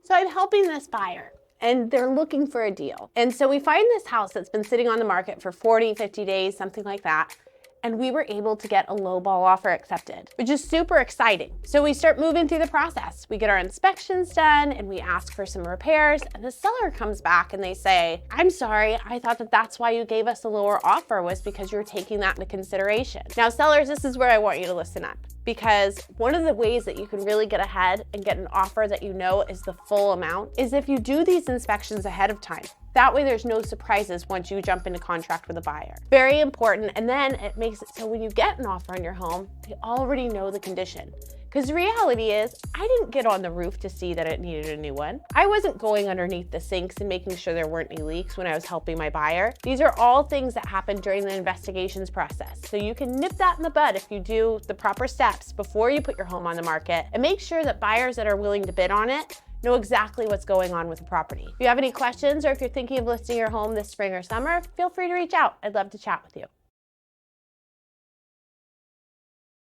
So I'm helping this buyer and they're looking for a deal. And so we find this house that's been sitting on the market for 40, 50 days, something like that. And we were able to get a lowball offer accepted, which is super exciting. So we start moving through the process. We get our inspections done and we ask for some repairs, and the seller comes back and they say, I'm sorry, I thought that that's why you gave us a lower offer, was because you were taking that into consideration. Now sellers, this is where I want you to listen up, because one of the ways that you can really get ahead and get an offer that you know is the full amount is if you do these inspections ahead of time. That way there's no surprises once you jump into contract with a buyer. Very important, and then it makes it so when you get an offer on your home, they already know the condition. Because the reality is, I didn't get on the roof to see that it needed a new one. I wasn't going underneath the sinks and making sure there weren't any leaks when I was helping my buyer. These are all things that happen during the investigations process. So you can nip that in the bud if you do the proper steps before you put your home on the market, and make sure that buyers that are willing to bid on it know exactly what's going on with the property. If you have any questions, or if you're thinking of listing your home this spring or summer, feel free to reach out. I'd love to chat with you.